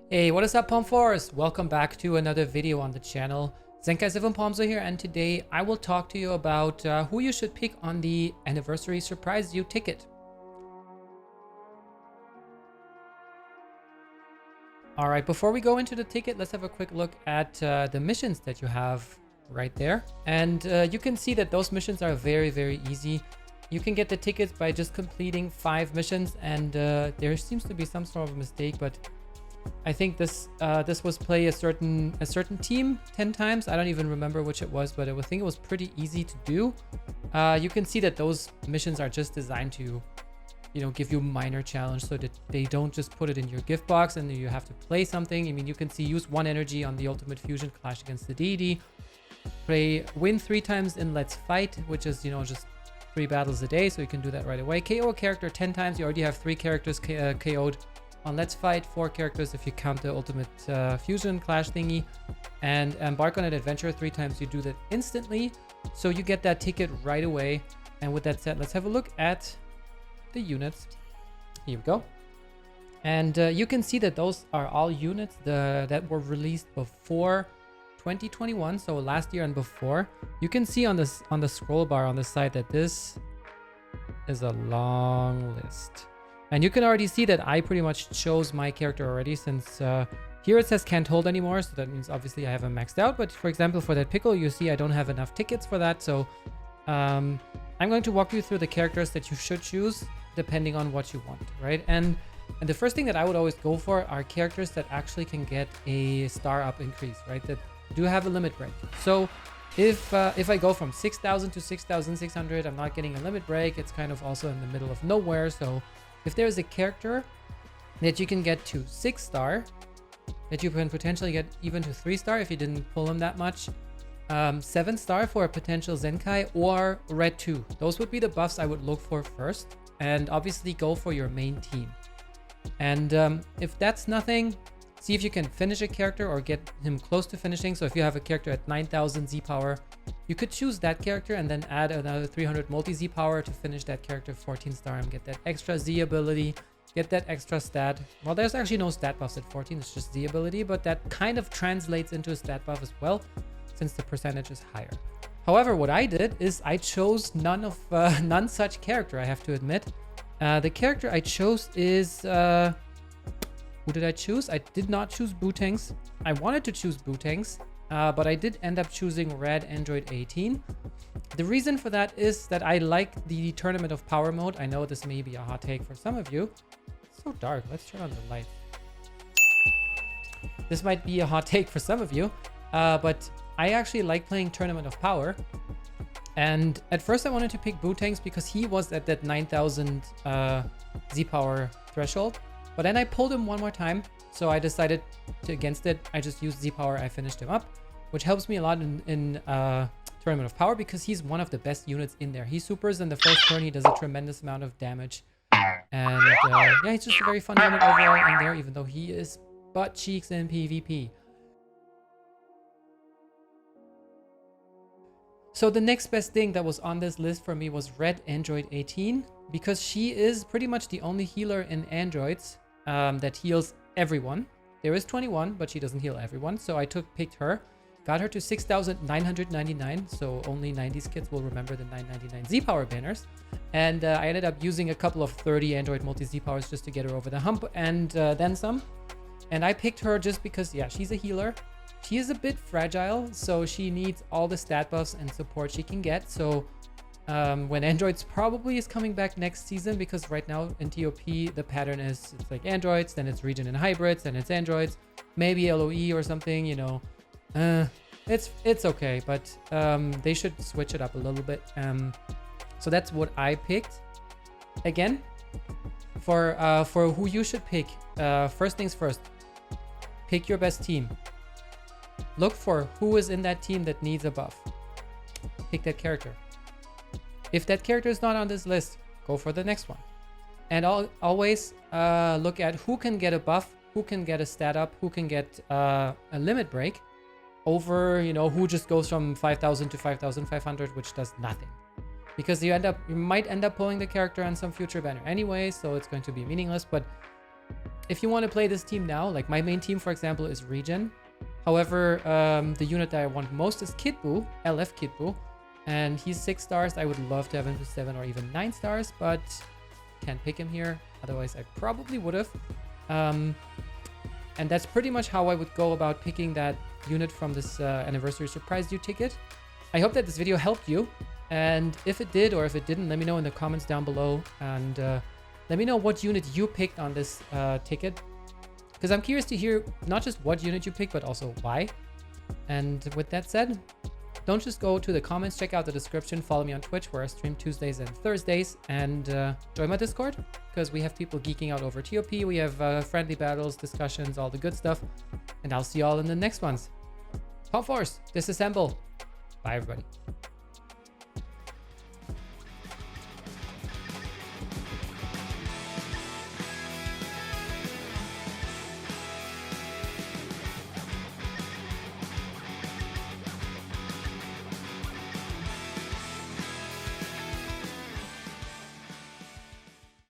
Hey, what is up, Palm Force? Welcome back to another video on the channel. Zenkai 7 Palms are here, and today I will talk to you about who you should pick on the Anniversary Surprise You ticket. Alright, before we go into the ticket, let's have a quick look at the missions that you have right there. And you can see that those missions are very easy. You can get the tickets by just completing 5 missions, and there seems to be some sort of mistake, but I think this was play a certain team 10 times. I don't even remember which it was, but I think it was pretty easy to do. You can see that those missions are just designed to, give you minor challenge, so that they don't just put it in your gift box and you have to play something. I mean, you can see use 1 energy on the Ultimate Fusion, clash against the deity, win 3 times in Let's Fight, which is just 3 battles a day, so you can do that right away. KO a character 10 times. You already have 3 characters KO'd on Let's Fight, 4 characters if you count the Ultimate Fusion clash thingy, and embark on an adventure 3 times. You do that instantly, so you get that ticket right away. And with that said, let's have a look at the units. Here we go. And you can see that those are all units that were released before 2021, so last year and before. You can see on the scroll bar on the side that this is a long list. And you can already see that I pretty much chose my character already, since here it says can't hold anymore. So that means obviously I haven't maxed out. But for example, for that pickle, you see I don't have enough tickets for that. So I'm going to walk you through the characters that you should choose depending on what you want, right? And the first thing that I would always go for are characters that actually can get a star up increase, right? That do have a limit break. So if I go from 6,000 to 6,600, I'm not getting a limit break. It's kind of also in the middle of nowhere. So if there's a character that you can get to 6 star, that you can potentially get even to 3 star if you didn't pull him that much, 7 star for a potential Zenkai, or red 2. Those would be the buffs I would look for first, and obviously go for your main team. And if that's nothing, see if you can finish a character or get him close to finishing. So if you have a character at 9,000 Z power, you could choose that character and then add another 300 multi Z power to finish that character 14 star and get that extra Z ability, get that extra stat. Well, there's actually no stat buffs at 14, it's just Z ability, but that kind of translates into a stat buff as well, since the percentage is higher. However, what I did is I chose none such character, I have to admit. The character I chose is who did I choose? I did not choose Buu Theme. I wanted to choose Buu Theme, but I did end up choosing Red Android 18. The reason for that is that I like the Tournament of Power mode. I know this may be a hot take for some of you. It's so dark. Let's turn on the light. This might be a hot take for some of you, but I actually like playing Tournament of Power. And at first I wanted to pick Buu Theme because he was at that 9,000 Z power threshold. But then I pulled him one more time, so I decided against it. I just used Z power, I finished him up, which helps me a lot in Tournament of Power because he's one of the best units in there. He supers in the first turn, he does a tremendous amount of damage. And yeah, he's just a very fun unit overall in there, even though he is butt cheeks in PvP. So the next best thing that was on this list for me was Red Android 18, because she is pretty much the only healer in androids that heals everyone. There is 21, but she doesn't heal everyone. So I picked her, got her to 6,999. So only 90s kids will remember the 999 Z power banners. And I ended up using a couple of 30 android multi Z powers just to get her over the hump, and then some. And I picked her just because, yeah, she's a healer. She is a bit fragile, so she needs all the stat buffs and support she can get. So when Androids probably is coming back next season, because right now in TOP the pattern is it's like Androids, then it's region and hybrids, then it's Androids, maybe LOE or something, it's okay, but they should switch it up a little bit. So that's what I picked. Again, for who you should pick, first things first, pick your best team. Look for who is in that team that needs a buff. Pick that character. If that character is not on this list, go for the next one. And always look at who can get a buff, who can get a stat up, who can get a limit break over, who just goes from 5,000 to 5,500, which does nothing. Because you might end up pulling the character on some future banner anyway, so it's going to be meaningless. But if you want to play this team now, like my main team, for example, is Regen. However, the unit that I want most is Kid Buu, LF Kid Buu. And he's 6 stars. I would love to have him to 7 or even 9 stars, but can't pick him here. Otherwise, I probably would have. And that's pretty much how I would go about picking that unit from this Anniversary Surprise You ticket. I hope that this video helped you. And if it did or if it didn't, let me know in the comments down below. And let me know what unit you picked on this ticket. Because I'm curious to hear not just what unit you picked, but also why. And with that said, don't just go to the comments, check out the description, follow me on Twitch where I stream Tuesdays and Thursdays, and join my Discord because we have people geeking out over TOP, we have friendly battles, discussions, all the good stuff, and I'll see you all in the next ones. Pop Force, disassemble. Bye everybody.